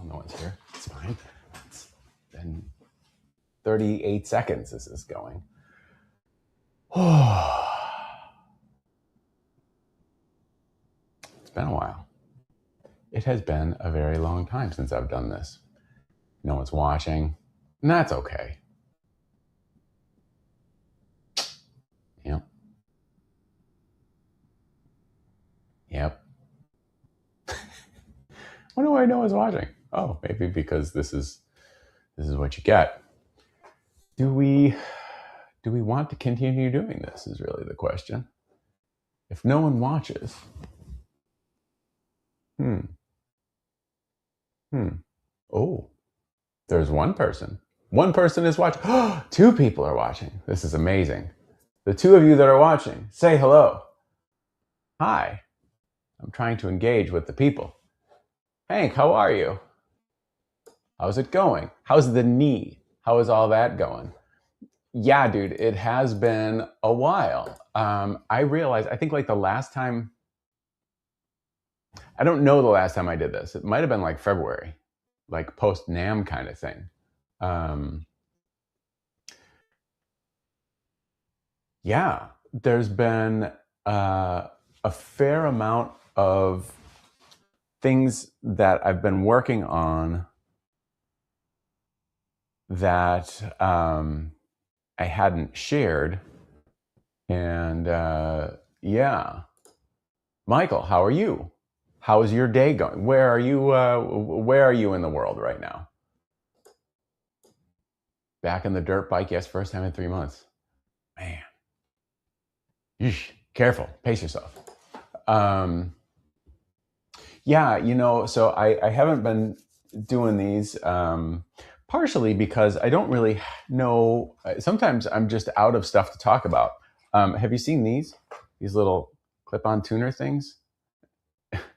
no one's here. It's fine. It's been 38 seconds this is going. It's been a while. It has been a very long time since I've done this. No one's watching, and that's okay. Yep. Wonder why no one's watching. Oh, maybe because this is what you get. Do we want to continue doing this is really the question. If no one watches, oh, there's one person. One person is watching. Two people are watching. This is amazing. The two of you that are watching, say hello. Hi. I'm trying to engage with the people. Hank, how are you? How's it going? How's the knee? How is all that going? Yeah, dude, it has been a while. I realized, I think like the last time, I don't know the last time I did this. It might have been like February, like post NAMM kind of thing. Yeah, there's been a fair amount of things that I've been working on that I hadn't shared. And yeah. Michael, how are you? How is your day going? Where are you in the world right now? Back in the dirt bike? Yes, first time in 3 months. Man. Yeesh. Careful. Pace yourself. Yeah, so I haven't been doing these partially because I don't really know. Sometimes I'm just out of stuff to talk about. Have you seen these little clip-on tuner things?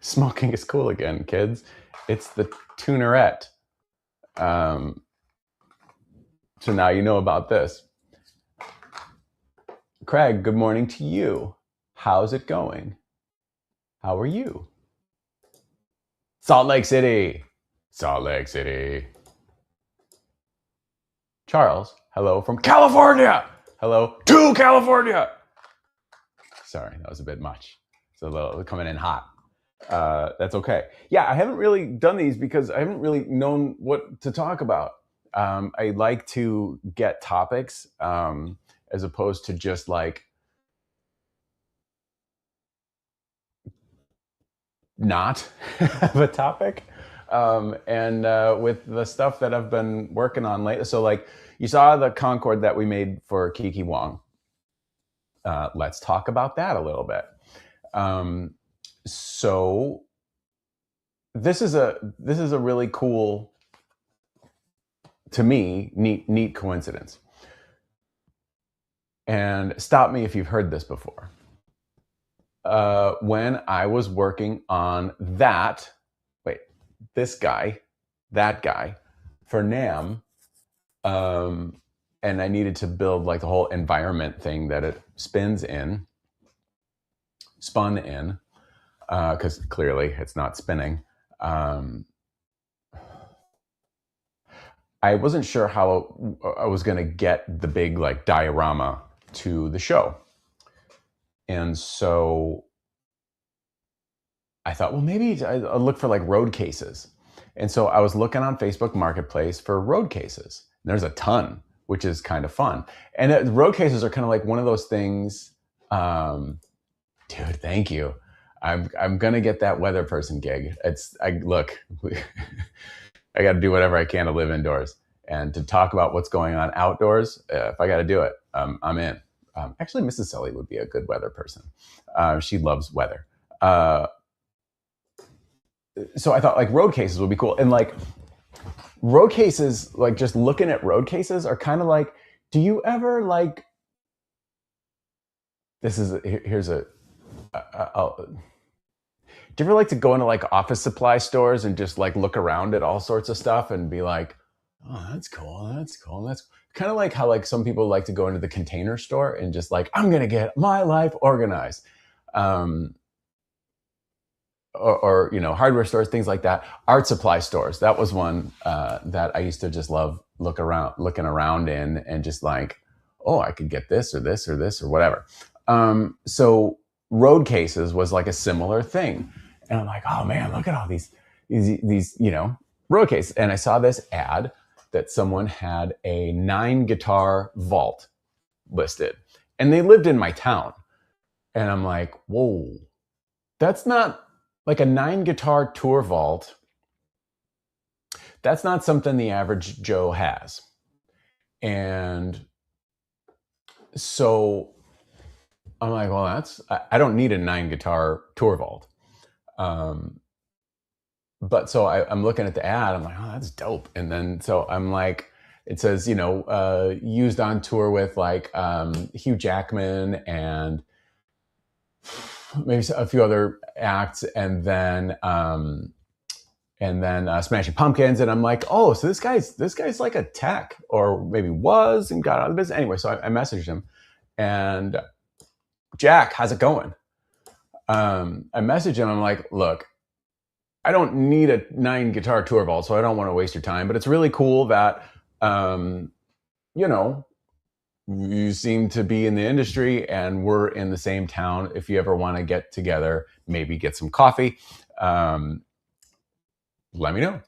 Smoking is cool again, kids. It's the tunerette. So now you know about this. Craig, good morning to you. How's it going? How are you? Salt Lake City. Salt Lake City. Charles, hello from California. Hello to California. Sorry, that was a bit much. It's a little coming in hot. That's okay. Yeah, I haven't really done these because I haven't really known what to talk about. I like to get topics as opposed to just like not have a topic. And with the stuff that I've been working on lately, so like you saw the Concord that we made for Kiki Wong. Let's talk about that a little bit. So this is a really cool, to me, neat coincidence. And stop me if you've heard this before. When I was working on that guy for NAMM, and I needed to build like the whole environment thing that it spun in, because clearly it's not spinning. I wasn't sure how I was going to get the big like diorama to the show. And so I thought, well, maybe I'll look for like road cases. And so I was looking on Facebook Marketplace for road cases. There's a ton, which is kind of fun. And road cases are kind of like one of those things. Dude, thank you. I'm gonna get that weather person gig. I got to do whatever I can to live indoors and to talk about what's going on outdoors. If I got to do it, I'm in. Actually, Mrs. Sully would be a good weather person. She loves weather. So I thought like road cases would be cool. And like road cases, like just looking at road cases are kind of like, do you ever like, here's a, do you ever like to go into like office supply stores and just like look around at all sorts of stuff and be like, oh, that's cool. That's kind of like how like some people like to go into the Container Store and just like, I'm going to get my life organized. or hardware stores, things like that. Art supply stores. That was one that I used to just love looking around in, and just like, oh, I could get this or this or this or whatever. So road cases was like a similar thing, and I'm like, oh man, look at all these road cases. And I saw this ad that someone had a 9-guitar vault listed, and they lived in my town, and I'm like, whoa, that's not like a 9-guitar tour vault. That's not something the average Joe has. And so I'm like, well, I don't need a 9-guitar tour vault. But so I'm looking at the ad, I'm like, oh, that's dope. And then so I'm like, it says, used on tour with like Hugh Jackman and maybe a few other acts, and then Smashing Pumpkins. And I'm like, oh, so this guy's like a tech, or maybe was and got out of the business. Anyway, so I messaged him, and Jack, how's it going? I messaged him. I'm like, look, I don't need a 9-guitar tour vault, so I don't want to waste your time, but it's really cool that, you seem to be in the industry and we're in the same town. If you ever want to get together, maybe get some coffee, let me know.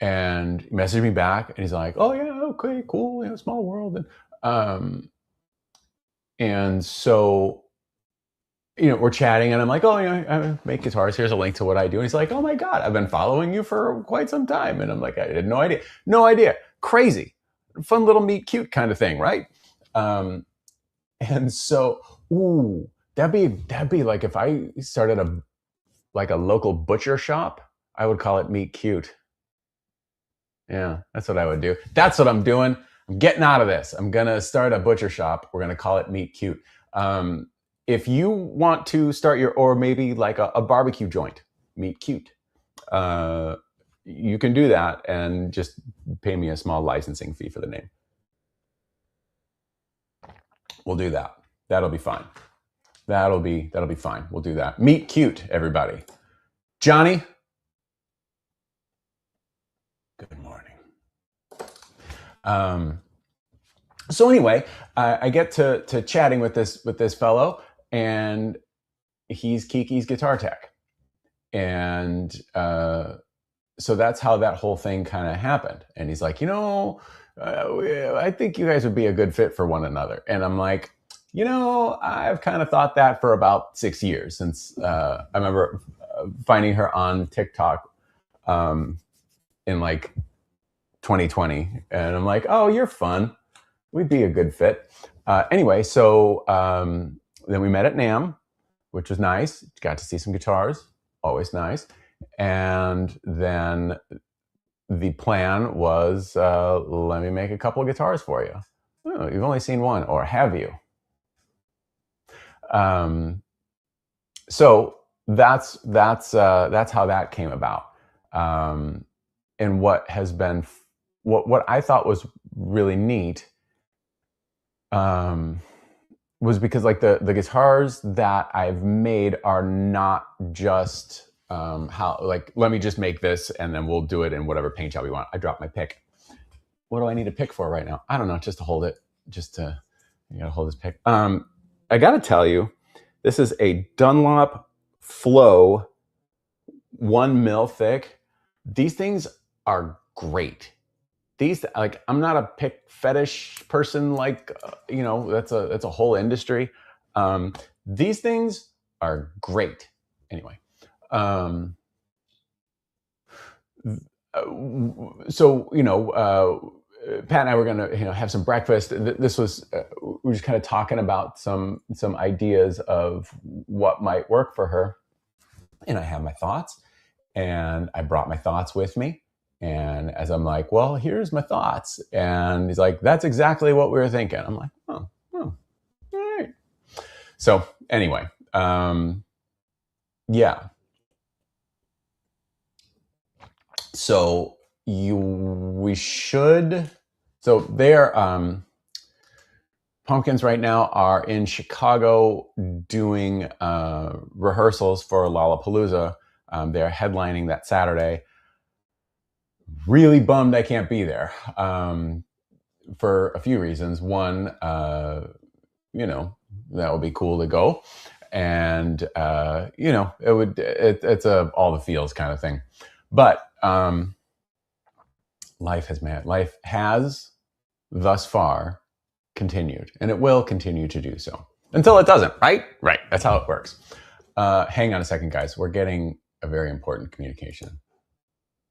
And he messaged me back, and he's like, oh yeah, okay, cool, small world. And so, we're chatting, and I'm like, oh, I make guitars. Here's a link to what I do. And he's like, oh my God, I've been following you for quite some time. And I'm like, I had no idea. Crazy, fun little meet cute kind of thing, right? And so, ooh, that'd be like if I started a local butcher shop, I would call it meet cute. Yeah, that's what I would do. That's what I'm doing. I'm getting out of this. I'm gonna start a butcher shop. We're gonna call it meet cute. If you want to start or maybe like a barbecue joint, meet cute, you can do that and just pay me a small licensing fee for the name. We'll do that. That'll be fine. That'll be fine. We'll do that. Meet cute, everybody. Johnny, good morning. So anyway, I get to chatting with this fellow, and he's Kiki's guitar tech. And so that's how that whole thing kind of happened. And he's like, I think you guys would be a good fit for one another. And I'm like, I've kind of thought that for about 6 years, since I remember finding her on TikTok in like 2020. And I'm like, oh, you're fun. We'd be a good fit. Anyway, so then we met at NAMM, which was nice. Got to see some guitars, always nice. And then the plan was, let me make a couple of guitars for you. Oh, you've only seen one, or have you? So that's how that came about. And what has been what I thought was really neat was because like the guitars that I've made are not just how, like, let me just make this and then we'll do it in whatever paint job we want. I dropped my pick. What do I need a pick for right now? I don't know, just to hold it, you gotta hold this pick. I gotta tell you, this is a Dunlop Flow 1 mil thick. These things are great. These, like, I'm not a pick fetish person, like, that's a whole industry. These things are great. Anyway, so Pat and I were gonna have some breakfast. This was we were just kind of talking about some ideas of what might work for her, and I have my thoughts, and I brought my thoughts with me. And as I'm like, well, here's my thoughts, and he's like, that's exactly what we were thinking. I'm like, oh, all right. So anyway, yeah. So so their Pumpkins right now are in Chicago doing rehearsals for Lollapalooza. They're headlining that Saturday. Really bummed I can't be there for a few reasons. One, that would be cool to go, and it's a all the feels kind of thing. But life has thus far continued, and it will continue to do so until it doesn't. Right. That's how it works. Hang on a second, guys. We're getting a very important communication.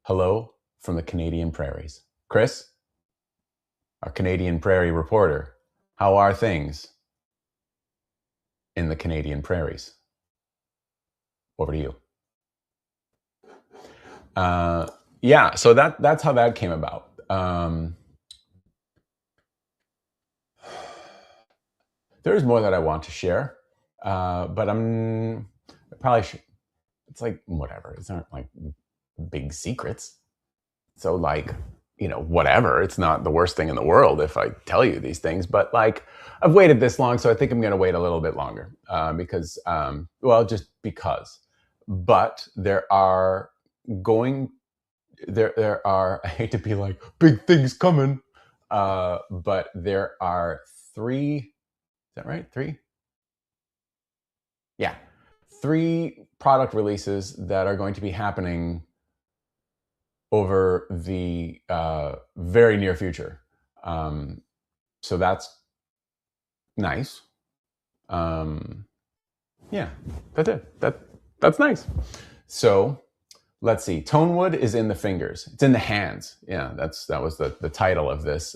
Hello from the Canadian prairies. Chris, our Canadian prairie reporter, how are things in the Canadian prairies? Over to you. So that's how that came about. There's more that I want to share, but I probably should. It's like, whatever. It's not like big secrets. So like, whatever. It's not the worst thing in the world if I tell you these things, but like, I've waited this long, so I think I'm going to wait a little bit longer because. But there are, I hate to be like, big things coming, but there are 3, is that right? 3? Yeah. 3 product releases that are going to be happening over the very near future. So that's nice. Yeah, that's it. That's nice. So let's see. Tonewood is in the fingers. It's in the hands. Yeah, that was the title of this.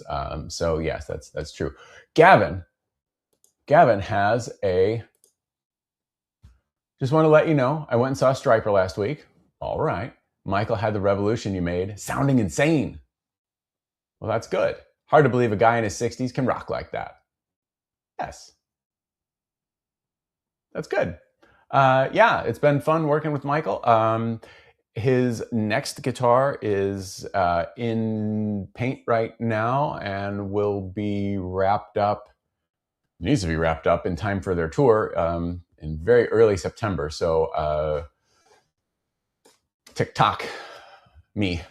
So yes, that's true. Gavin has a. Just want to let you know, I went and saw Striper last week. All right. Michael had the revolution you made sounding insane. Well, that's good. Hard to believe a guy in his 60s can rock like that. Yes. That's good. Yeah, it's been fun working with Michael. His next guitar is in paint right now and will be needs to be wrapped up in time for their tour in very early September. So TikTok me.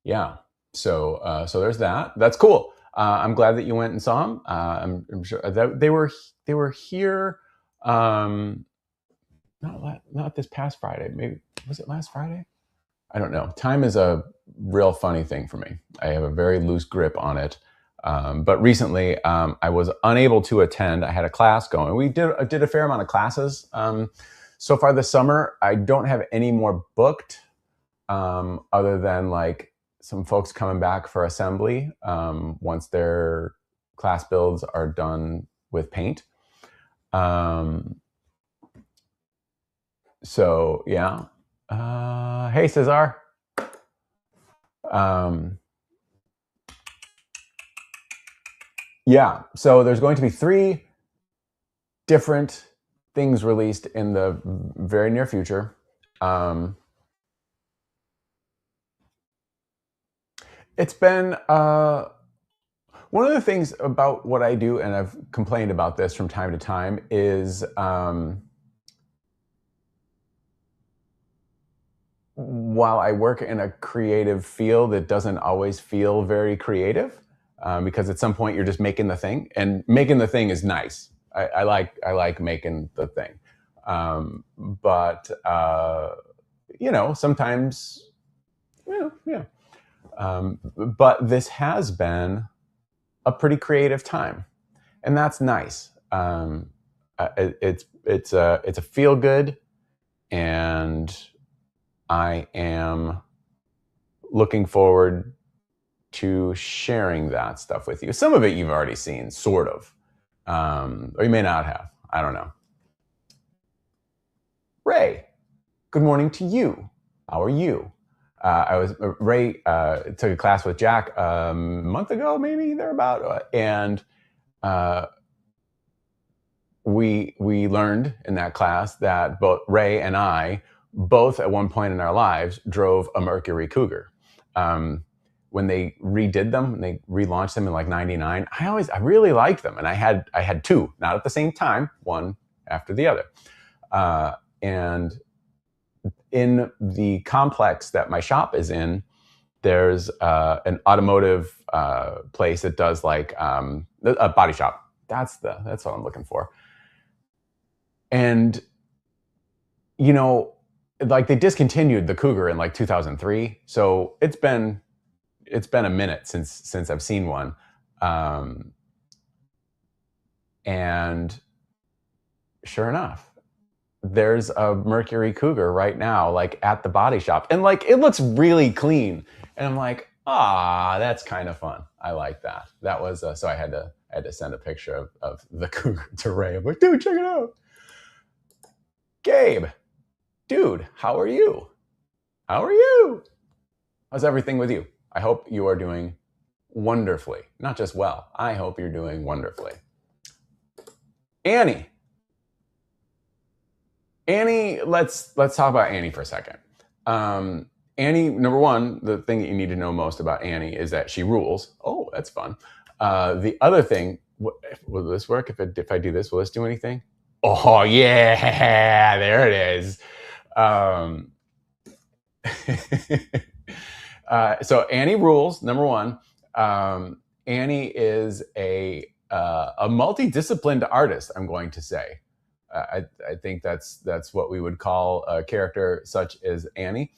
Yeah. So there's that. That's cool. I'm glad that you went and saw them. I'm sure that they were here. Not this past Friday. Maybe was it last Friday? I don't know. Time is a real funny thing for me. I have a very loose grip on it. But recently, I was unable to attend. I had a class going. We did a fair amount of classes so far this summer. I don't have any more booked, other than like some folks coming back for assembly once their class builds are done with paint. So yeah. Hey, Cesar. Yeah, so there's going to be 3 different things released in the very near future. It's been one of the things about what I do, and I've complained about this from time to time, is while I work in a creative field, it doesn't always feel very creative. Because at some point you're just making the thing, and making the thing is nice. I like making the thing, but sometimes, yeah. But this has been a pretty creative time, and that's nice. It's a feel good, and I am looking forward to sharing that stuff with you. Some of it you've already seen, sort of, or you may not have. I don't know. Ray, good morning to you. How are you? Ray took a class with Jack a month ago, maybe thereabout, and we learned in that class that both Ray and I, both at one point in our lives, drove a Mercury Cougar. When they redid them, when they relaunched them in like '99, I really liked them, and I had 2, not at the same time, one after the other. And in the complex that my shop is in, there's an automotive place that does like a body shop. That's what I'm looking for. And like they discontinued the Cougar in like 2003, so it's been a minute since I've seen one. And sure enough, there's a Mercury Cougar right now, like at the body shop, and like it looks really clean. And I'm like, that's kind of fun. I like that. That was so I had to send a picture of the Cougar to Ray. I'm like, dude, check it out. Gabe, dude, how are you? How are you? How's everything with you? I hope you are doing wonderfully. Not just well. I hope you're doing wonderfully. Annie, let's talk about Annie for a second. Annie, number one, the thing that you need to know most about Annie is that she rules. Oh, that's fun. The other thing, will this work if I do this? Will this do anything? Oh yeah, there it is. So Annie rules. Number one, Annie is a multidisciplined artist. I'm going to say. I think that's what we would call a character such as Annie.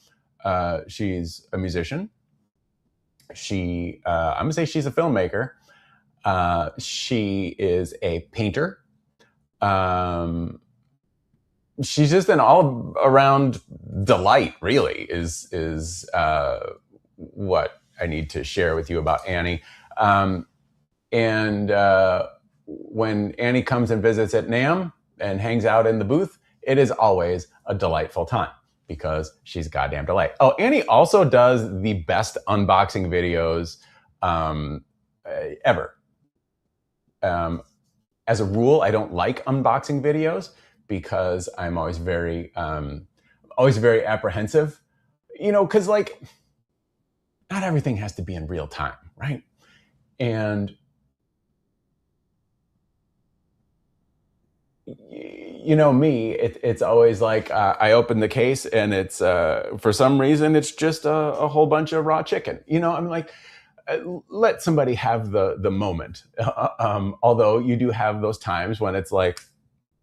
She's a musician. I'm gonna say she's a filmmaker. She is a painter. She's just an all-around delight, really, is what I need to share with you about Annie. And when Annie comes and visits at NAMM and hangs out in the booth, it is always a delightful time because she's a goddamn delight. Oh, Annie also does the best unboxing videos ever. As a rule, I don't like unboxing videos because I'm always very apprehensive, because like not everything has to be in real time, right? And me, it's always like I open the case and it's for some reason it's just a whole bunch of raw chicken. I'm like, let somebody have the moment. Although you do have those times when it's like,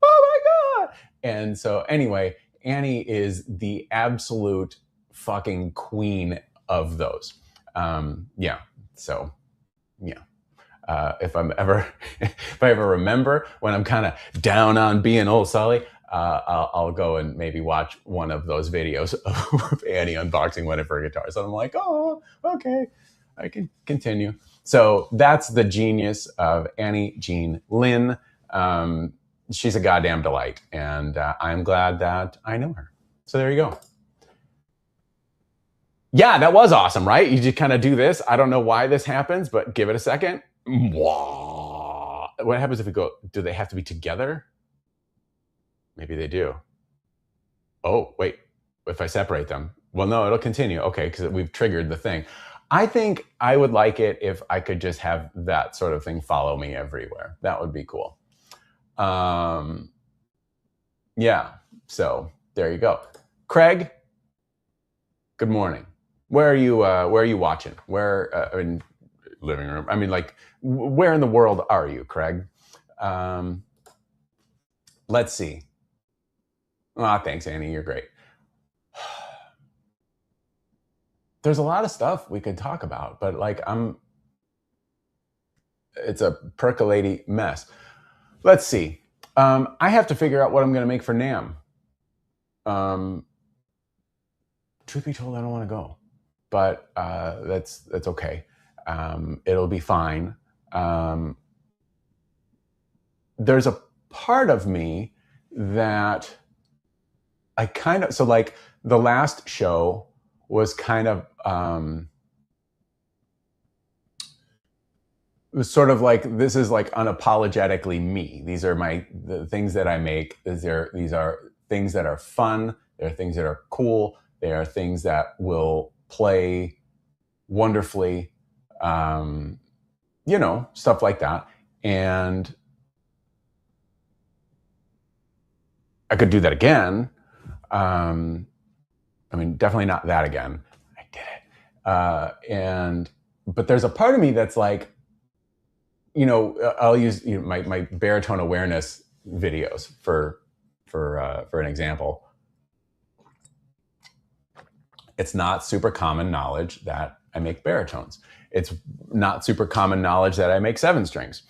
oh my God. And so anyway, Annie is the absolute fucking queen of those. So yeah. If I ever remember when I'm kind of down on being old Sully, I'll go and maybe watch one of those videos of Annie unboxing one of her guitars. And I'm like, oh, okay, I can continue. So that's the genius of Annie Jean Lynn. She's a goddamn delight, and I'm glad that I know her. So there you go. Yeah, that was awesome, right? You just kind of do this. I don't know why this happens, but give it a second. What happens if we go, do they have to be together? Maybe they do. Oh, wait, if I separate them. Well, no, it'll continue. Okay, because we've triggered the thing. I think I would like it if I could just have that sort of thing follow me everywhere. That would be cool. Yeah, so there you go. Craig, good morning. Where are you watching? Where in living room? I mean, like, where in the world are you, Craig? Let's see. Thanks, Annie. You're great. There's a lot of stuff we could talk about, but like it's a percolating mess. Let's see. I have to figure out what I'm going to make for NAMM. Truth be told, I don't want to go, but that's okay. It'll be fine. There's a part of me that I kind of, so like the last show was kind of, it was sort of like, this is like unapologetically me. These are the things that I make. These are things that are fun. They're things that are cool. They are things that will play wonderfully, stuff like that. And I could do that again, I mean, definitely not that again. I did it. But there's a part of me that's like, I'll use my baritone awareness videos for an example. It's not super common knowledge that I make baritones. It's not super common knowledge that I make 7 strings.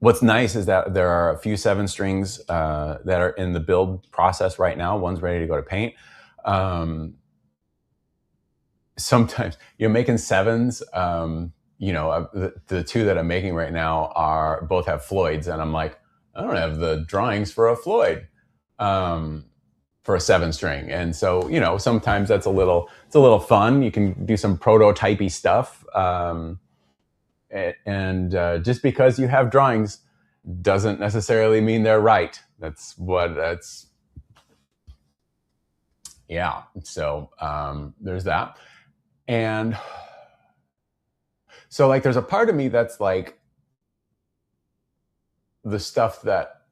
What's nice is that there are a few 7 strings that are in the build process right now. One's ready to go to paint. Sometimes you're making 7s. The 2 that I'm making right now both have Floyds, and I'm like, I don't have the drawings for a Floyd for a 7 string. And so, sometimes it's a little fun. You can do some prototypey stuff. Just because you have drawings doesn't necessarily mean they're right. Yeah. So there's that. And so like, there's a part of me that's like, the stuff that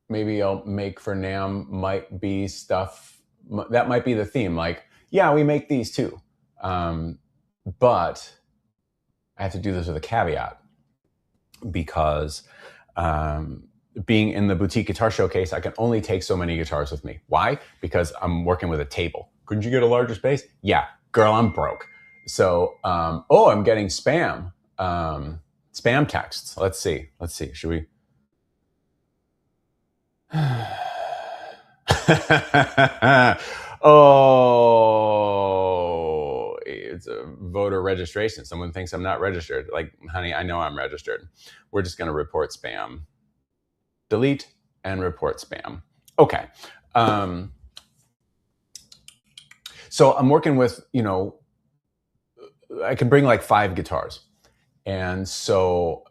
maybe I'll make for NAMM might be stuff that might be the theme. Like, yeah, we make these too. But I have to do this with a caveat, because being in the boutique guitar showcase, I can only take so many guitars with me. Why? Because I'm working with a table. Couldn't you get a larger space? Yeah, girl, I'm broke. So, I'm getting spam texts. Let's see. Should we? Oh, it's a voter registration. Someone thinks I'm not registered. Like, honey, I know I'm registered. We're just going to report spam. Delete and report spam. Okay. So I'm working with, I can bring like 5 guitars. And so,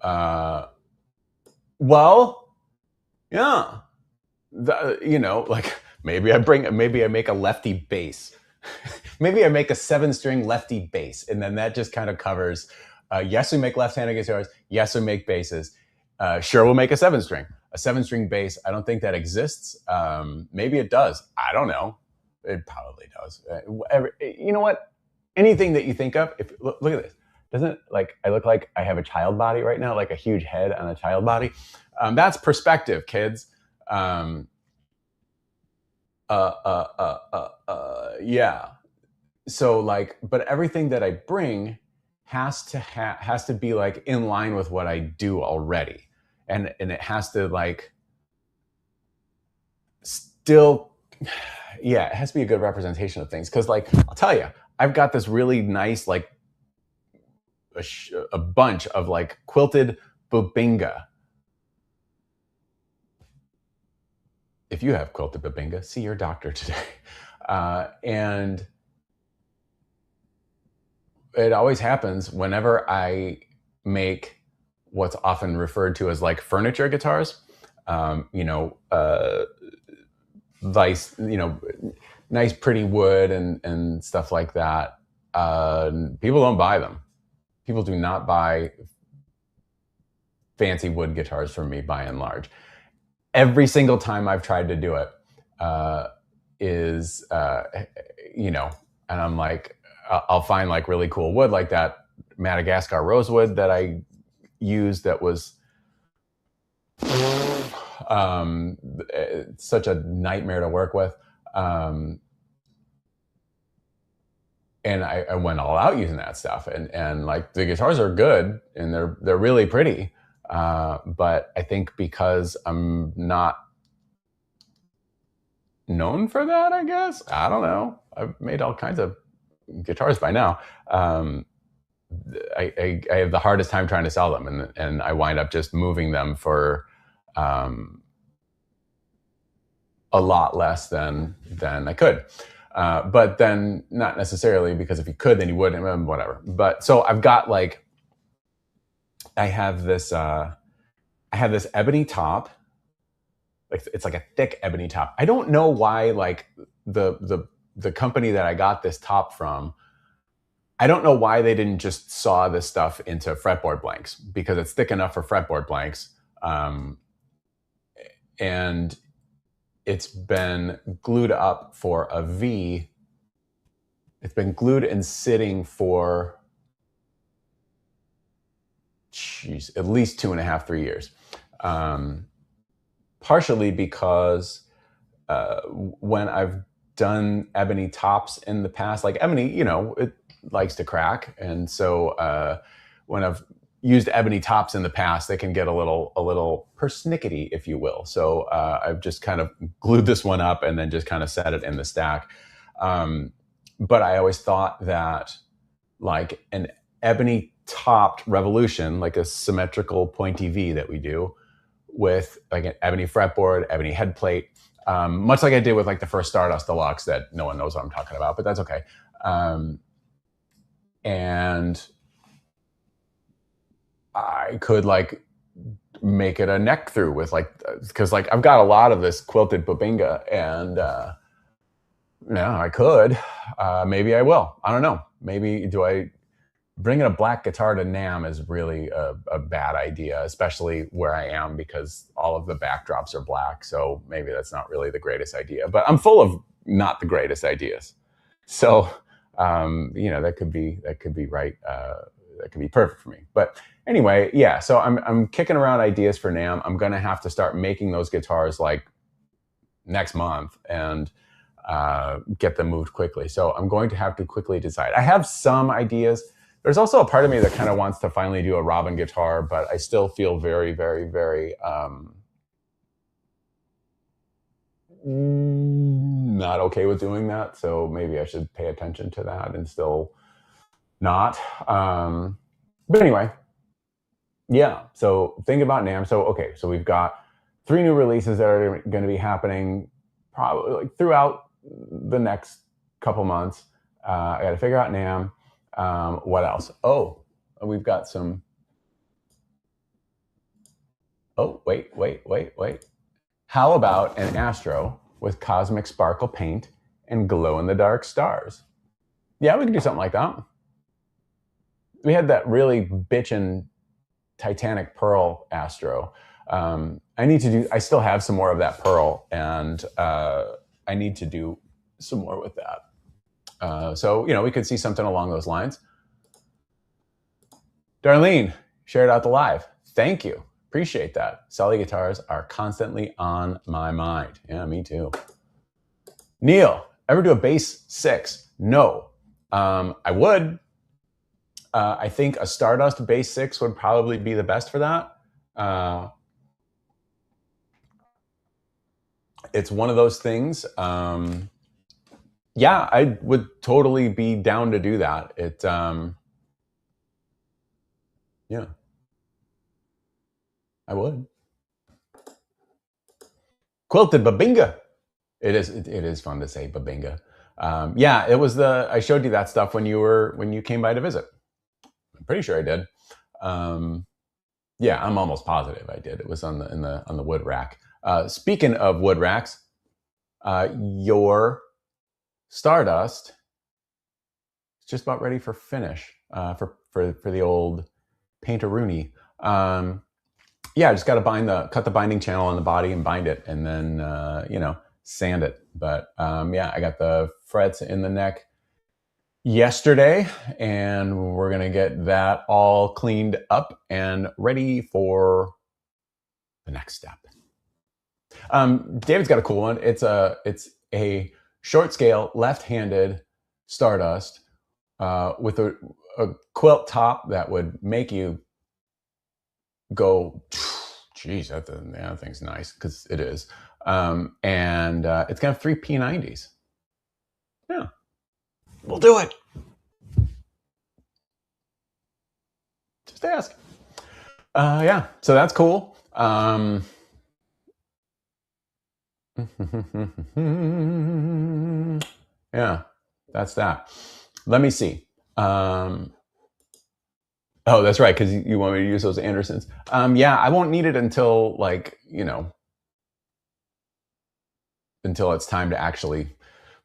yeah. Like maybe I make a lefty bass. Maybe I make a 7-string lefty bass, and then that just kind of covers. Yes, we make left-handed guitars. Yes, we make basses. Sure, we'll make a 7-string. A 7-string bass. I don't think that exists. Maybe it does. I don't know. It probably does. You know what? Anything that you think of. Look at this. Doesn't like I look like I have a child body right now, like a huge head on a child body? That's perspective, kids. Yeah. So like, but everything that I bring has to be like in line with what I do already, and it has to like still, yeah, it has to be a good representation of things. Because like, I'll tell you, I've got this really nice like a bunch of like quilted bubinga. If you have quilted bubinga, see your doctor today. And it always happens whenever I make what's often referred to as like furniture guitars. Nice, nice pretty wood and stuff like that. People don't buy them. People do not buy fancy wood guitars from me by and large. Every single time I've tried to do it and I'm like, I'll find like really cool wood, like that Madagascar rosewood that I used that was such a nightmare to work with. And I went all out using that stuff, and like the guitars are good and they're really pretty. But I think because I'm not known for that, I guess, I don't know. I've made all kinds of guitars by now. I have the hardest time trying to sell them, and I wind up just moving them for a lot less than I could. But then not necessarily, because if you could, then you wouldn't, whatever. But so I've got like, I have this ebony top. Like it's like a thick ebony top. I don't know why like the company that I got this top from, I don't know why they didn't just saw this stuff into fretboard blanks, because it's thick enough for fretboard blanks. And it's been glued up for a V. It's been glued and sitting for, at least 2.5, 3 years. Partially because when I've done ebony tops in the past, like ebony, it likes to crack. And so when I've used ebony tops in the past, they can get a little persnickety, if you will. So I've just kind of glued this one up and then just kind of set it in the stack. But I always thought that like an ebony topped Revolution, like a symmetrical pointy V that we do with like an ebony fretboard, ebony head plate, much like I did with like the first Stardust Deluxe that no one knows what I'm talking about, but that's okay. And I could like make it a neck through with like, because like I've got a lot of this quilted Babinga, and yeah, I could. Maybe I will. I don't know. Maybe bringing a black guitar to NAMM is really a bad idea, especially where I am, because all of the backdrops are black. So maybe that's not really the greatest idea, but I'm full of not the greatest ideas. So, that could be right. That could be perfect for me. But anyway, yeah, so I'm kicking around ideas for NAMM. I'm going to have to start making those guitars like next month and get them moved quickly. So I'm going to have to quickly decide. I have some ideas. There's also a part of me that kind of wants to finally do a Robin guitar, but I still feel very, very, very not okay with doing that. So maybe I should pay attention to that and still not. But anyway, yeah. So think about NAMM. So, okay. So we've got 3 new releases that are going to be happening probably like throughout the next couple months. I got to figure out NAMM. What else? Oh, we've got some. Oh, wait. How about an Astro with cosmic sparkle paint and glow-in-the-dark stars? Yeah, we can do something like that. We had that really bitchin' Titanic Pearl Astro. I still have some more of that pearl, and I need to do some more with that. So, we could see something along those lines. Darlene, shared out the live. Thank you. Appreciate that. Sully guitars are constantly on my mind. Yeah, me too. Neil, ever do a bass 6? No. I would. I think a Stardust bass 6 would probably be the best for that. It's one of those things. Yeah, I would totally be down to do that. Yeah, I would. Quilted Babinga. It is fun to say Babinga. Yeah, it was I showed you that stuff when you came by to visit. I'm pretty sure I did. Yeah, I'm almost positive I did. It was on the wood rack. Speaking of wood racks, your Stardust is just about ready for finish for the old Painteroonie. Yeah, I just got to cut the binding channel on the body and bind it, and then sand it. But yeah, I got the frets in the neck yesterday, and we're gonna get that all cleaned up and ready for the next step. David's got a cool one. It's a short scale left-handed Stardust with a quilt top that would make you go, geez, that thing's nice, because it is. And it's gonna have 3 P90s. Yeah, we'll do it. Just ask. Yeah, so that's cool. Yeah, that's that. Let me see. Oh, that's right, because you want me to use those Andersons. Yeah, I won't need it until until it's time to actually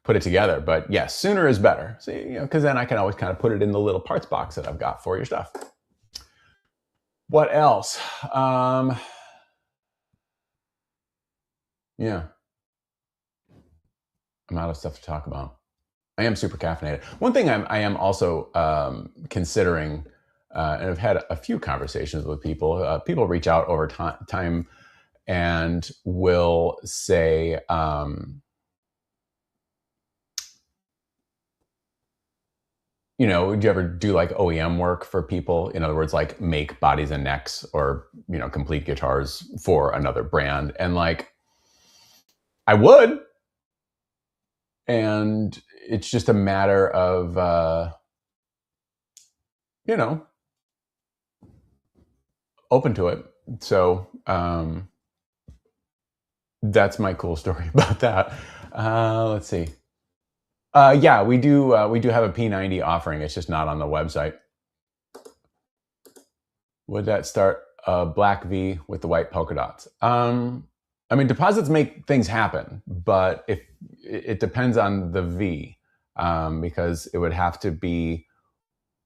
put it together. But yeah, sooner is better. So, because then I can always kind of put it in the little parts box that I've got for your stuff. What else? Yeah. I'm out of stuff to talk about. I am super caffeinated. One thing I am also considering, and I've had a few conversations with people. People reach out over time and will say, would you ever do like OEM work for people? In other words, like make bodies and necks or, complete guitars for another brand. And like, I would. And it's just a matter of, open to it. So that's my cool story about that. Let's see. Yeah, we do have a P90 offering. It's just not on the website. Would that start a black V with the white polka dots? I mean, deposits make things happen, but if it depends on the V, because it would have to be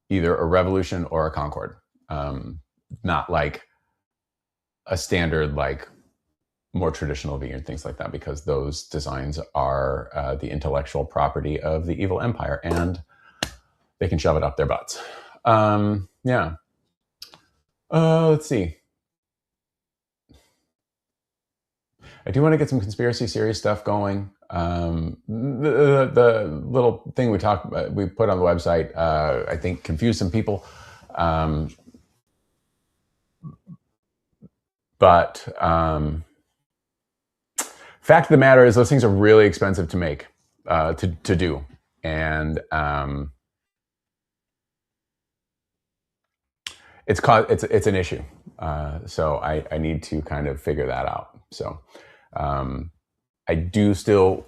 either a Revolution or a Concorde, not like a standard, like more traditional V and things like that, because those designs are the intellectual property of the evil empire, and they can shove it up their butts. Yeah. Let's see. I do want to get some conspiracy series stuff going. The little thing we put on the website, I think confused some people. But fact of the matter is, those things are really expensive to make, to do, and it's an issue. So I need to kind of figure that out. So I do still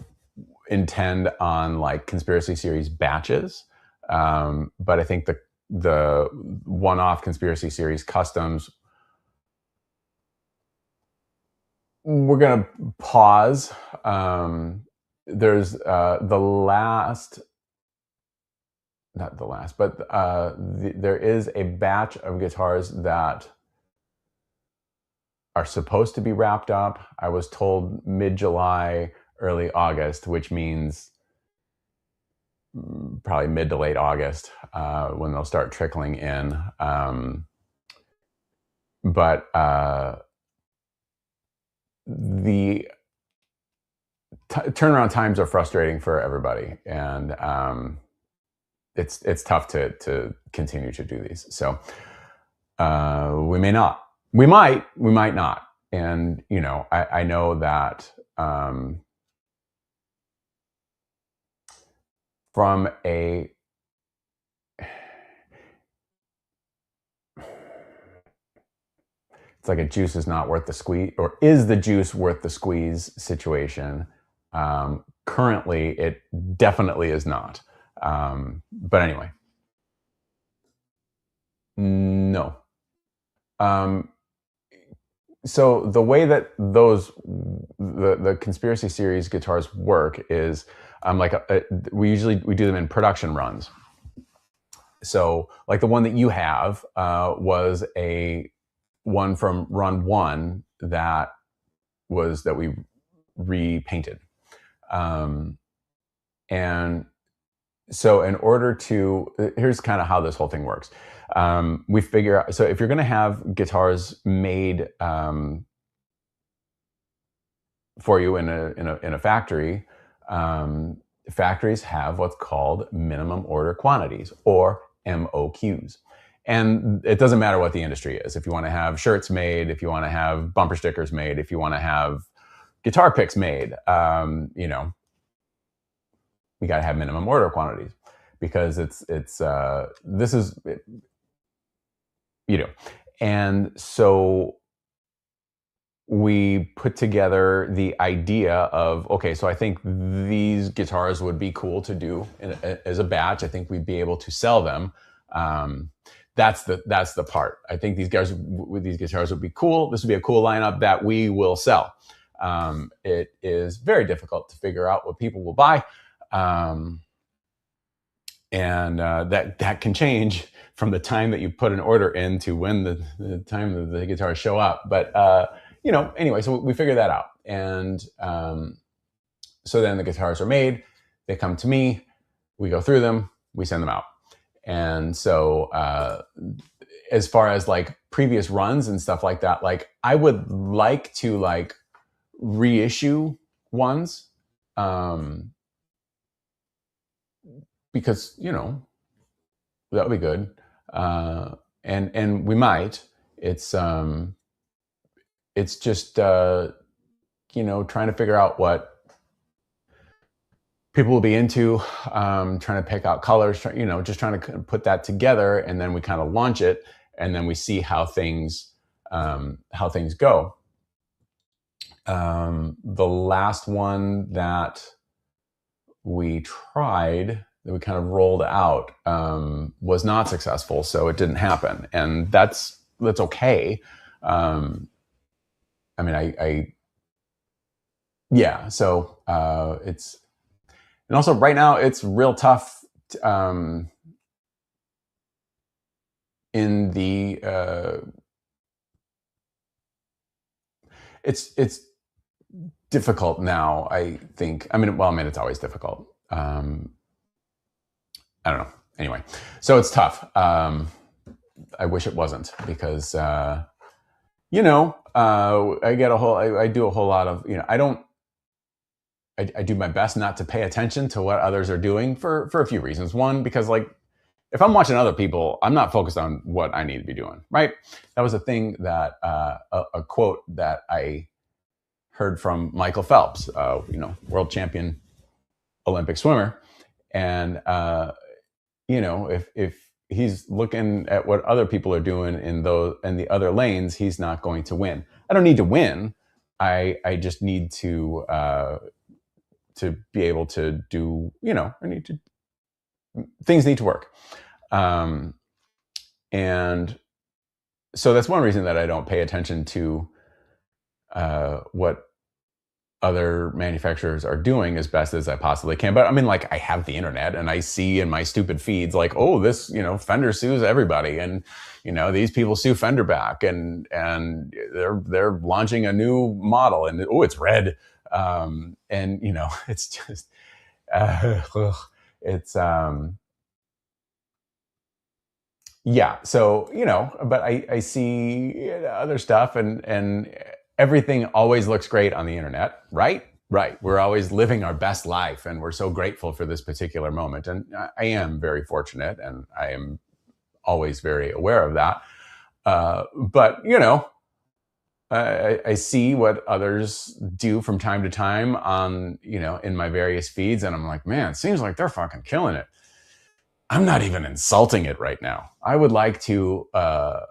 intend on like conspiracy series batches, but I think the one-off conspiracy series customs, we're gonna pause. There's there is a batch of guitars that are supposed to be wrapped up. I was told mid-July, early August, which means probably mid to late August, when they'll start trickling in. But the turnaround times are frustrating for everybody, and it's tough to continue to do these. So we may not. We might not. And, I know that from a it's like a juice is not worth the squeeze, or is the juice worth the squeeze situation. Currently, it definitely is not. But anyway, no. So the way that the conspiracy series guitars work is, we do them in production runs. So like the one that you have was a one from run 1 that we repainted. And so in order to, here's kind of how this whole thing works. We figure out, so if you're going to have guitars made for you in a factory, factories have what's called minimum order quantities, or MOQs. And it doesn't matter what the industry is. If you want to have shirts made, if you want to have bumper stickers made, if you want to have guitar picks made, we got to have minimum order quantities, because and so we put together the idea of, okay, so I think these guitars would be cool to do as a batch. I think we'd be able to sell them. That's the part. I think these guitars would be cool. This would be a cool lineup that we will sell. It is very difficult to figure out what people will buy. And that can change from the time that you put an order in to when the time that the guitars show up. But, anyway, so we figured that out. And So then the guitars are made, they come to me, we go through them, we send them out. And so as far as like previous runs and stuff like that, like I would like to like reissue ones, because, you know, that would be good. And we might. It's just, you know, trying to figure out what people will be into, trying to pick out colors, you know, just trying to put that together, and then we kind of launch it, and then we see how things go. The last one that we tried, that we kind of rolled out, was not successful, so it didn't happen, and that's okay. I mean, yeah. So it's, and also right now it's real tough in the it's difficult now, I think. I mean, it's always difficult. I don't know. Anyway, so it's tough. I wish it wasn't, because you know, I do a whole lot of, you know, I do my best not to pay attention to what others are doing for a few reasons. One, because like, if I'm watching other people, I'm not focused on what I need to be doing, right? That was a thing that, a quote that I heard from Michael Phelps, you know, world champion Olympic swimmer. And, you know, if he's looking at what other people are doing in the other lanes, he's not going to win. I don't need to win. I just need to be able to do, you know, things need to work. And so that's one reason that I don't pay attention to what other manufacturers are doing as best as I possibly can. But I mean, like, I have the internet, and I see in my stupid feeds, like, oh, this, you know, Fender sues everybody, and, you know, these people sue Fender back, and they're launching a new model, and oh, it's red. And, you know, it's just, it's, yeah. So, you know, but I see other stuff, and everything always looks great on the internet, right? Right. We're always living our best life, and we're so grateful for this particular moment. And I am very fortunate, and I am always very aware of that. But, you know, I see what others do from time to time on, you know, in my various feeds, and I'm like, man, it seems like they're fucking killing it. I'm not even insulting it right now. I would like to, I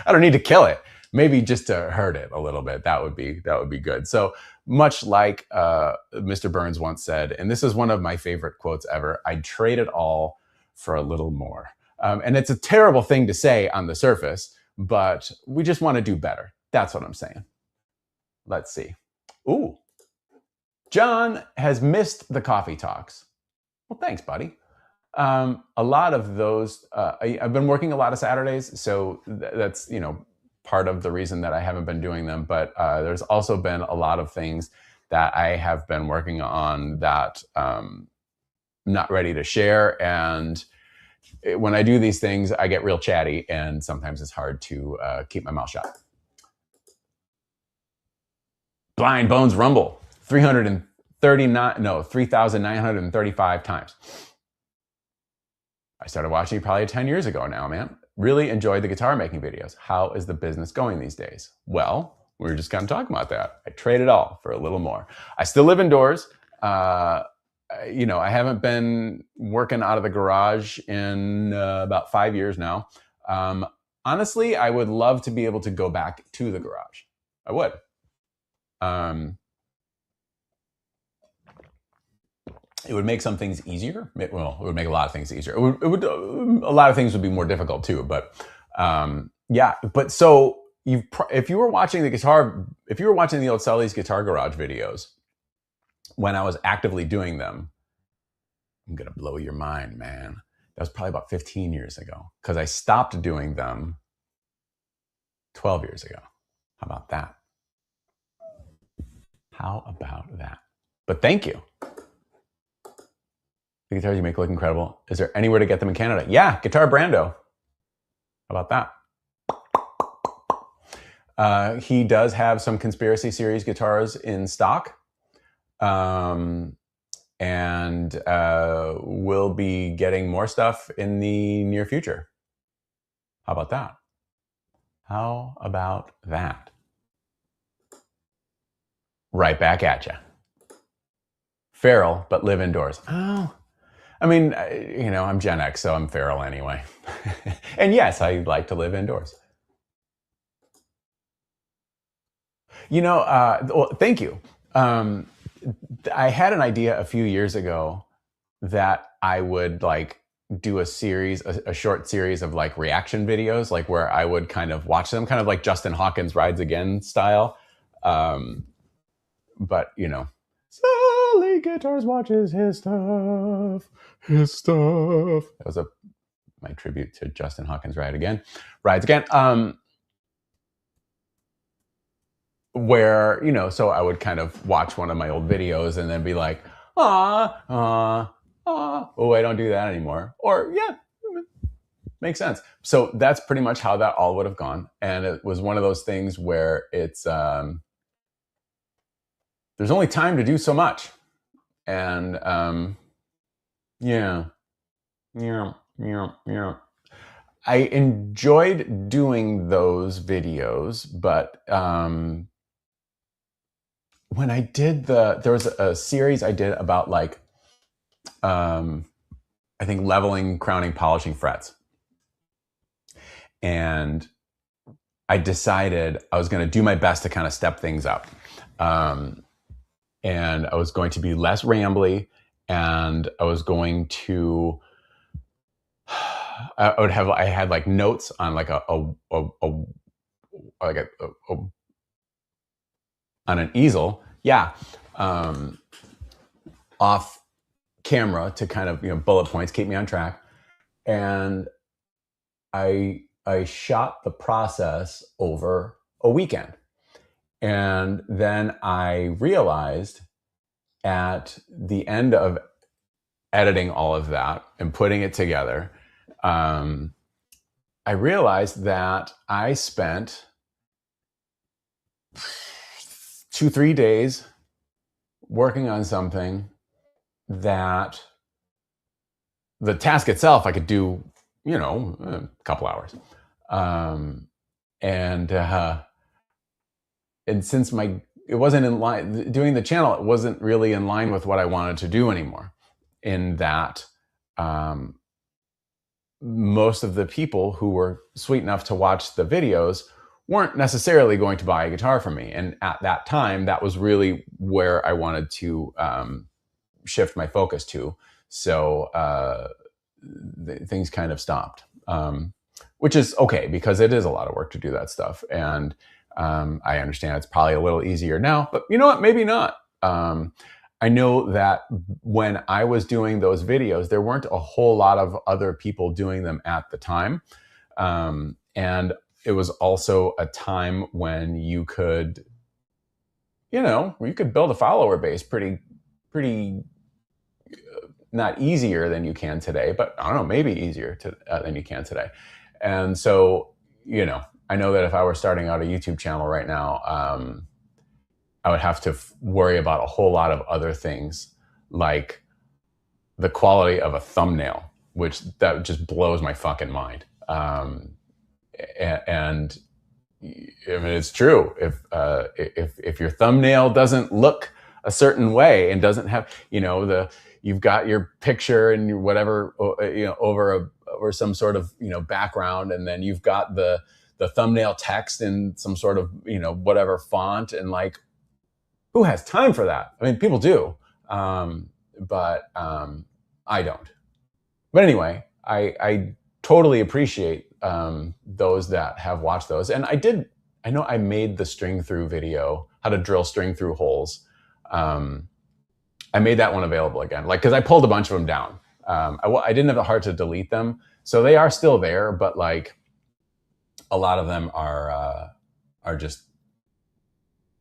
don't need to kill it. Maybe just to hurt it a little bit. That would be good. So much like Mr. Burns once said, and this is one of my favorite quotes ever, I'd trade it all for a little more. And it's a terrible thing to say on the surface, but we just want to do better. That's what I'm saying. Let's see. Ooh. John has missed the coffee talks. Well, thanks, buddy. A lot of those, I've been working a lot of Saturdays, so that's, you know, part of the reason that I haven't been doing them. But there's also been a lot of things that I have been working on that I'm not ready to share. And when I do these things, I get real chatty, and sometimes it's hard to keep my mouth shut. Blind Bones Rumble, 3,935 times. I started watching probably 10 years ago now, man. Really enjoyed the guitar making videos. How is the business going these days? Well, we were just kind of talking about that. I trade it all for a little more. I still live indoors. You know, I haven't been working out of the garage in about 5 years now. Honestly, I would love to be able to go back to the garage. I would. It would make some things easier. Well, it would make a lot of things easier. A lot of things would be more difficult too. But yeah. But so if you were watching the old Sully's Guitar Garage videos when I was actively doing them, I'm gonna blow your mind, man. That was probably about 15 years ago, because I stopped doing them 12 years ago. How about that? How about that? But thank you. The guitars you make look incredible. Is there anywhere to get them in Canada? Yeah, Guitar Brando. How about that? He does have some Conspiracy Series guitars in stock. And we'll be getting more stuff in the near future. How about that? How about that? Right back at you. Feral, but live indoors. Oh, I mean, I'm Gen X, so I'm feral anyway. And yes, I like to live indoors. Well, thank you. I had an idea a few years ago that I would do a short series of reaction videos, where I would kind of watch them, kind of like Justin Hawkins Rides Again style. But Sully Guitars watches his stuff. That was my tribute to Justin Hawkins Rides Again. Where, so I would kind of watch one of my old videos and then be like, oh, I don't do that anymore. Or, yeah, makes sense. So that's pretty much how that all would have gone. And it was one of those things where it's, there's only time to do so much. And, yeah. I enjoyed doing those videos, but, when I did there was a series I did about I think leveling, crowning, polishing frets. And I decided I was going to do my best to kind of step things up. And I was going to be less rambly, and I was going to, I had notes on on an easel, off camera to kind of bullet points, keep me on track. And I shot the process over a weekend, and then I realized at the end of editing all of that and putting it together, I realized that I spent 2-3 days working on something that the task itself I could do, a couple hours. And since it wasn't in line, doing the channel, it wasn't really in line with what I wanted to do anymore, in that most of the people who were sweet enough to watch the videos weren't necessarily going to buy a guitar from me. And at that time, that was really where I wanted to shift my focus to. So things kind of stopped, which is okay, because it is a lot of work to do that stuff. And I understand it's probably a little easier now, but you know what? Maybe not. I know that when I was doing those videos, there weren't a whole lot of other people doing them at the time. And it was also a time when you could, you could build a follower base pretty not easier than you can today, but I don't know, maybe easier than you can today. And so, I know that if I were starting out a YouTube channel right now, I would have to worry about a whole lot of other things, like the quality of a thumbnail, which that just blows my fucking mind. And I mean, it's true. If your thumbnail doesn't look a certain way and doesn't have, you've got your picture and your whatever, over some sort of, background, and then you've got the thumbnail text in some sort of, whatever font, and who has time for that? I mean, people do, but I don't. But anyway, I totally appreciate those that have watched those. And I know I made the string through video, how to drill string through holes. I made that one available again, because I pulled a bunch of them down. I didn't have the heart to delete them, so they are still there, but a lot of them are just,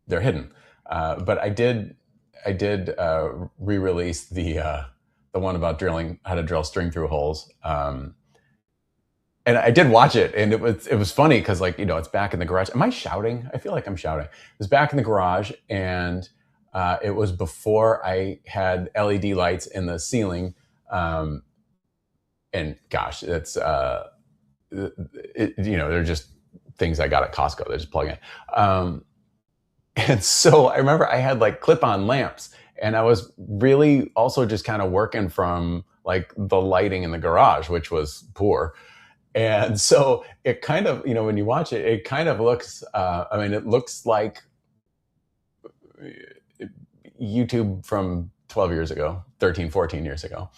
they're hidden. But I did re-release the one about how to drill string through holes. And I did watch it, and it was funny because, like, it's back in the garage. Am I shouting? I feel like I'm shouting. It was back in the garage, and it was before I had LED lights in the ceiling. And gosh, it's they're just things I got at Costco. They just plug in. And so I remember I had like clip-on lamps, and I was really also just kind of working from like the lighting in the garage, which was poor. And so it kind of, when you watch it, it kind of looks, it looks like YouTube from 12 years ago, 13, 14 years ago.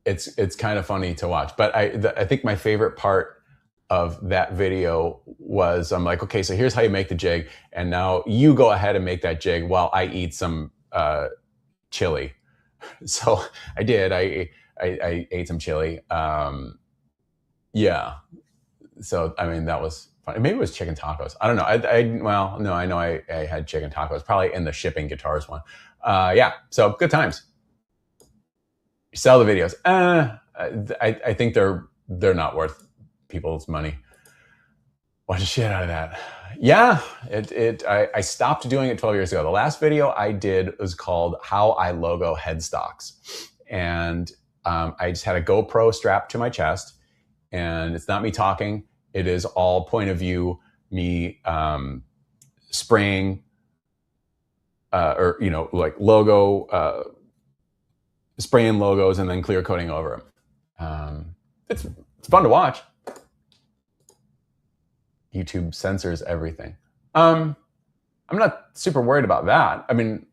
It's kind of funny to watch. But I think my favorite part of that video was, I'm like, okay, so here's how you make the jig. And now you go ahead and make that jig while I eat some chili. So I did. I ate some chili. Yeah. So that was fun. Maybe it was chicken tacos. I don't know. I know I had chicken tacos, probably in the shipping guitars one. Yeah. So good times. Sell the videos. I think they're not worth people's money. Watch the shit out of that. Yeah, I stopped doing it 12 years ago. The last video I did was called How I Logo Headstocks. And I just had a GoPro strapped to my chest, and it's not me talking. It is all point of view, me spraying like logo, spraying logos and then clear coating over them. It's fun to watch. YouTube censors everything. I'm not super worried about that. I don't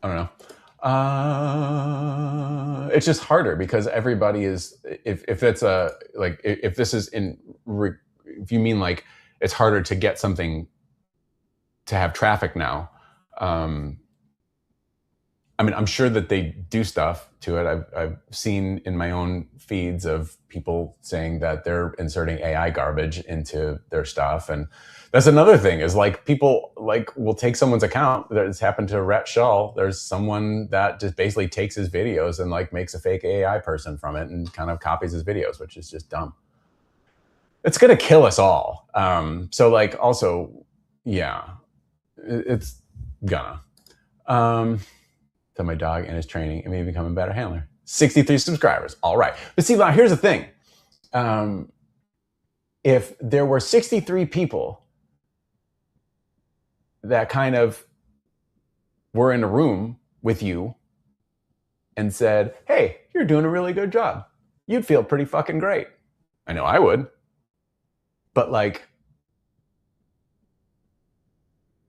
know. It's just harder because everybody is, if you mean like it's harder to get something to have traffic now. I'm sure that they do stuff to it. I've seen in my own feeds of people saying that they're inserting AI garbage into their stuff. And that's another thing, is like people will take someone's account. That's happened to Rhett Shull. There's someone that just basically takes his videos and like makes a fake AI person from it and kind of copies his videos, which is just dumb. It's going to kill us all. So like also, yeah, it's gonna. To my dog and his training and me becoming a better handler. 63 subscribers. All right. But see, now here's the thing. If there were 63 people that kind of were in a room with you and said, hey, you're doing a really good job, you'd feel pretty fucking great. I know I would. But like,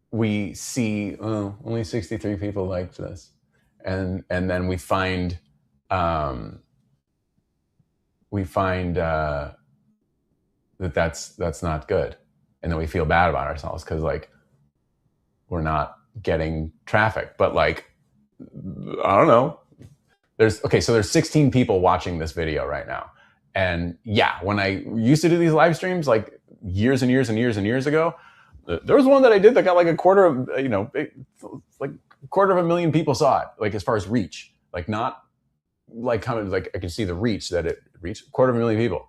we see, only 63 people liked this. And then we find that's not good, and then we feel bad about ourselves because like we're not getting traffic. But like, I don't know. There's 16 people watching this video right now, and yeah, when I used to do these live streams like years and years and years and years ago, there was one that I did that got like a quarter of like. 250,000 people saw it, like as far as reach, like not like how like I can see the reach that it reached. 250,000 people.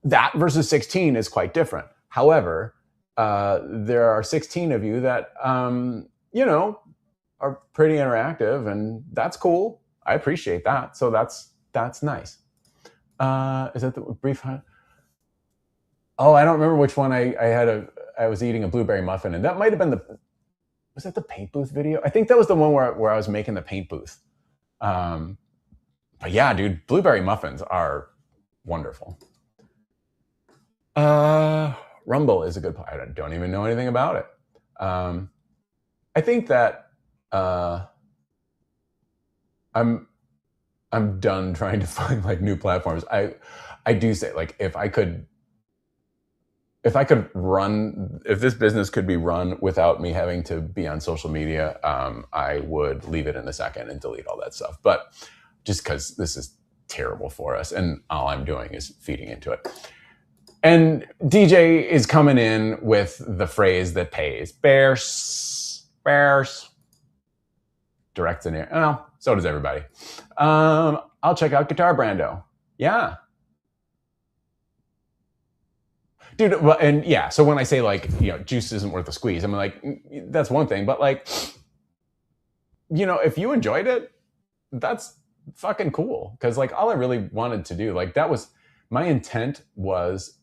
That versus 16 is quite different. However, there are 16 of you that are pretty interactive, and that's cool. I appreciate that. So that's nice. Is that the brief? Oh, I don't remember which one I was eating a blueberry muffin, and that might have been was that the paint booth video? I think that was the one where I was making the paint booth. But yeah, dude, blueberry muffins are wonderful. Rumble is a good part. I don't even know anything about it. I think that I'm done trying to find like new platforms. I do say, like, if this business could be run without me having to be on social media, I would leave it in a second and delete all that stuff. But just because this is terrible for us. And all I'm doing is feeding into it. And DJ is coming in with the phrase that pays. Bears. Directs in here. Well, so does everybody. I'll check out Guitar Brando. Yeah. Dude, well, and yeah, so when I say like, juice isn't worth a squeeze, I'm like, that's one thing. But like, if you enjoyed it, that's fucking cool. Because like all I really wanted to do, like that was, my intent was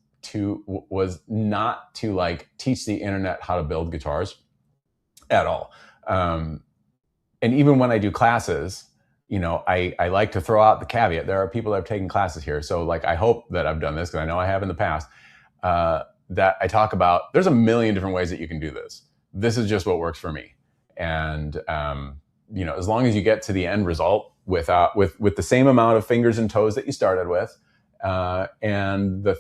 not to like teach the internet how to build guitars at all. And even when I do classes, I like to throw out the caveat. There are people that have taken classes here. So like, I hope that I've done this, because I know I have in the past, that I talk about, there's a million different ways that you can do this. This is just what works for me. And, as long as you get to the end result with the same amount of fingers and toes that you started with, and the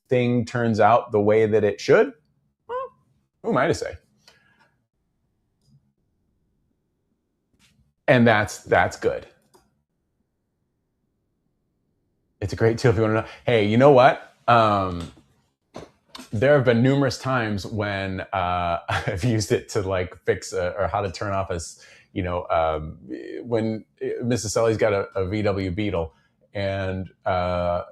thing turns out the way that it should, well, who am I to say? And that's good. It's a great tool if you want to know. Hey, you know what? There have been numerous times when I've used it to like fix or how to turn off when Mrs. Sully's got a VW Beetle, and how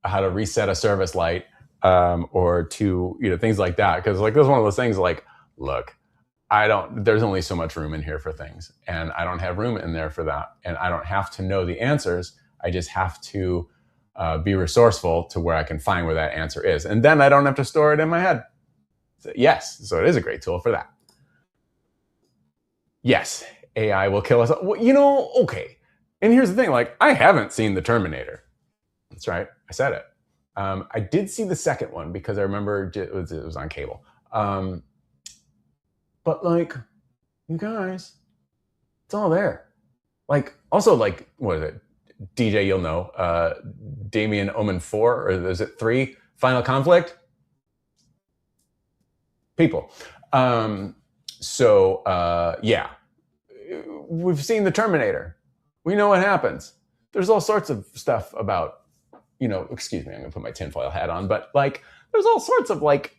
to reset a service light, or to, things like that. Because like, there's one of those things like, look, there's only so much room in here for things, and I don't have room in there for that. And I don't have to know the answers. I just have to be resourceful to where I can find where that answer is. And then I don't have to store it in my head. So, yes. So it is a great tool for that. Yes. AI will kill us. Well, okay. And here's the thing, like, I haven't seen The Terminator. That's right. I said it. I did see the second one because I remember it was on cable. But like, you guys, it's all there. Like, also like, what is it? DJ, you'll know, Damien Omen 4, or is it 3? Final Conflict? People. Yeah. We've seen The Terminator. We know what happens. There's all sorts of stuff about, excuse me, I'm going to put my tinfoil hat on, but like, there's all sorts of like,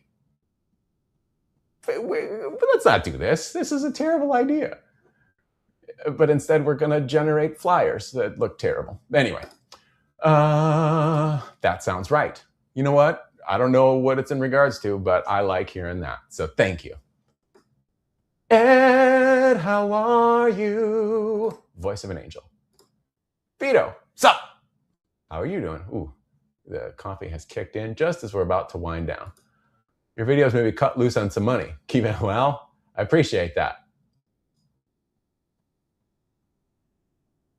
let's not do this. This is a terrible idea. But instead, we're going to generate flyers that look terrible. Anyway, that sounds right. You know what? I don't know what it's in regards to, but I like hearing that. So thank you. Ed, how are you? Voice of an angel. Vito, sup? How are you doing? Ooh, the coffee has kicked in just as we're about to wind down. Your videos may be cut loose on some money. Keep it well. I appreciate that.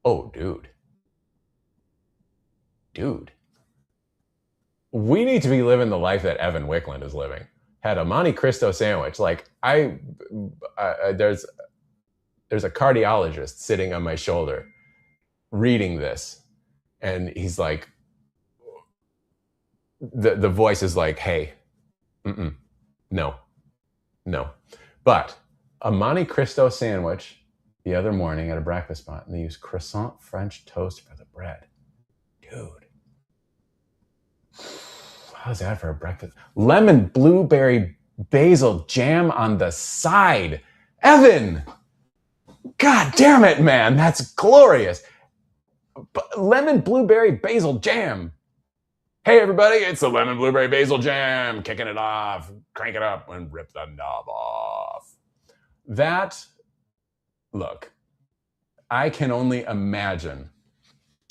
Oh, dude. We need to be living the life that Evan Wickland is living. Had a Monte Cristo sandwich. Like, there's a cardiologist sitting on my shoulder reading this, and he's like, the voice is like, hey, no. But a Monte Cristo sandwich the other morning at a breakfast spot, and they use croissant French toast for the bread. Dude. How's that for a breakfast? Lemon, blueberry, basil jam on the side. Evan! God damn it, man. That's glorious. Lemon, blueberry, basil jam. Hey, everybody, it's the lemon, blueberry, basil jam. Kicking it off. Crank it up and rip the knob off. Look, I can only imagine.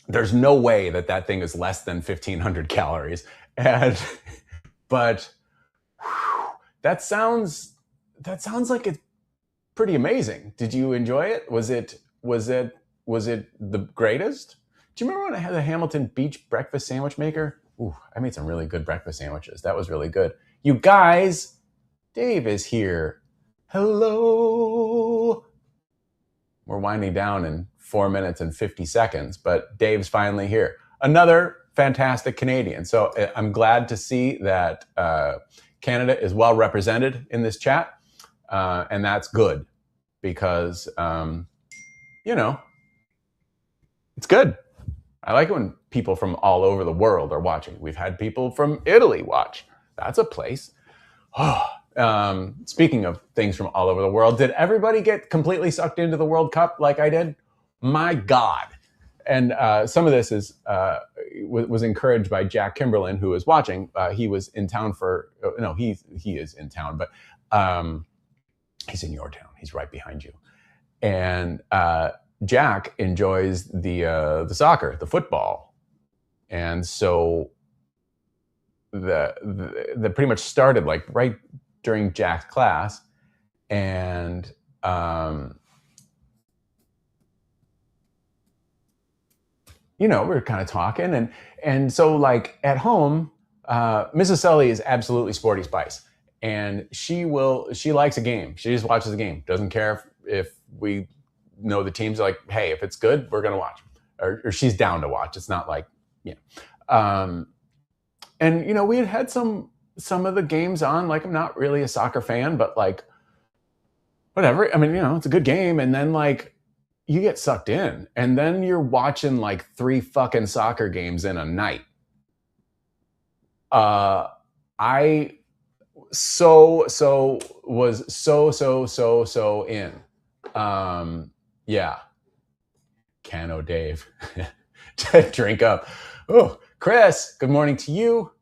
There's no way that thing is less than 1,500 calories. But that sounds like it's pretty amazing. Did you enjoy it? Was it the greatest? Do you remember when I had the Hamilton Beach breakfast sandwich maker? Ooh, I made some really good breakfast sandwiches. That was really good. You guys, Dave is here. Hello. We're winding down in 4 minutes and 50 seconds, but Dave's finally here. Another fantastic Canadian. So I'm glad to see that Canada is well represented in this chat. And that's good because, it's good. I like it when people from all over the world are watching. We've had people from Italy watch. That's a place. Speaking of things from all over the world, did everybody get completely sucked into the World Cup like I did? My God. And some of this was encouraged by Jack Kimberlin, who was watching. He was in town he is in town, but he's in your town. He's right behind you. And Jack enjoys the soccer, the football, and so the pretty much started like right during Jack's class, and we were kind of talking, and so like at home, Mrs. Sully is absolutely sporty spice, and she likes a game. She just watches a game. Doesn't care if we know the teams. Like, hey, if it's good, we're gonna watch, or she's down to watch. It's not like and we had some of the games on. Like, I'm not really a soccer fan, but like whatever. I mean, it's a good game, and then like you get sucked in, and then you're watching like 3 fucking soccer games in a night. I was so in. Yeah. Cano Dave. Drink up. Oh, Chris, good morning to you.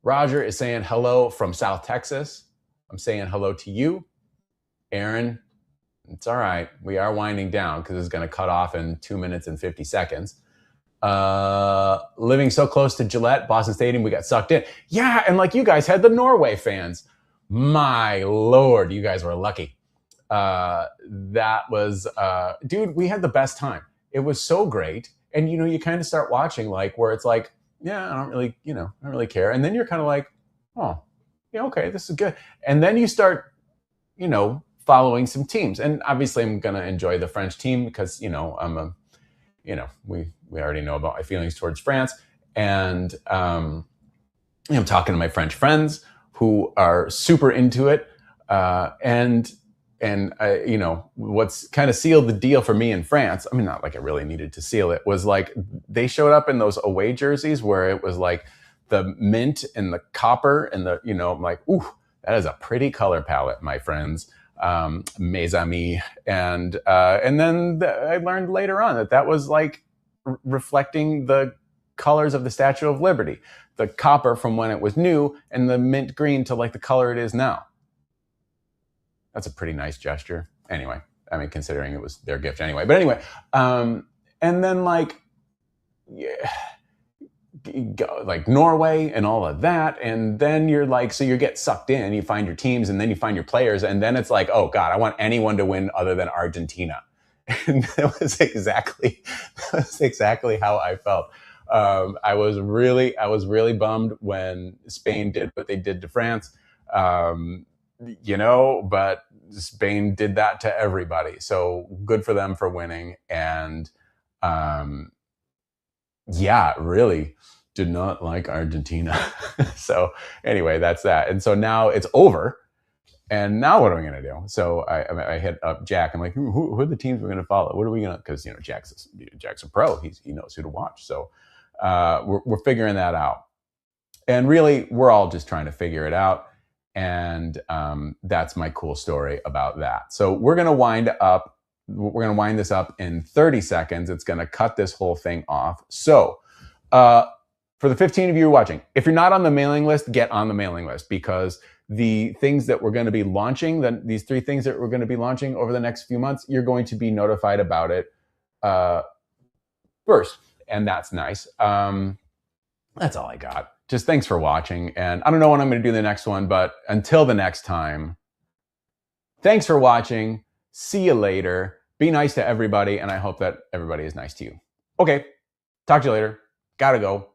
Roger is saying hello from South Texas. I'm saying hello to you. Aaron, it's all right. We are winding down because it's going to cut off in 2 minutes and 50 seconds. Living so close to Gillette, Boston Stadium, we got sucked in. Yeah, and like you guys had the Norway fans. My Lord, you guys were lucky. That was, dude, we had the best time. It was so great. And, you kind of start watching like where it's like, yeah, I don't really care. And then you're kind of like, oh, yeah, okay, this is good. And then you start, following some teams. And obviously I'm going to enjoy the French team because, we already know about my feelings towards France. And I'm talking to my French friends who are super into it. And what's kind of sealed the deal for me in France, I mean, not like I really needed to seal it, was like they showed up in those away jerseys where it was like the mint and the copper and the, I'm like, ooh, that is a pretty color palette, my friends, mes amis. And then I learned later on that was like reflecting the colors of the Statue of Liberty, the copper from when it was new and the mint green to like the color it is now. That's a pretty nice gesture. Anyway, I mean, considering it was their gift anyway. But anyway, and then like, yeah, like Norway and all of that. And then you're like, so you get sucked in, you find your teams and then you find your players. And then it's like, oh God, I want anyone to win other than Argentina. And that was exactly how I felt. I was really bummed when Spain did what they did to France. But Spain did that to everybody. So good for them for winning. And really did not like Argentina. So anyway, that's that. And so now it's over. And now what am I going to do? So I hit up Jack. I'm like, who are the teams we're going to follow? What are we going to? Because Jack's a pro. He knows who to watch. So we're figuring that out. And really, we're all just trying to figure it out. And that's my cool story about that. So we're going to wind this up in 30 seconds. It's going to cut this whole thing off. So for the 15 of you watching, if you're not on the mailing list, get on the mailing list, because the things that we're going to be launching, these 3 things that we're going to be launching over the next few months, you're going to be notified about it first. And that's nice. That's all I got. Just thanks for watching. And I don't know when I'm going to do the next one, but until the next time, thanks for watching. See you later. Be nice to everybody. And I hope that everybody is nice to you. Okay. Talk to you later. Gotta go.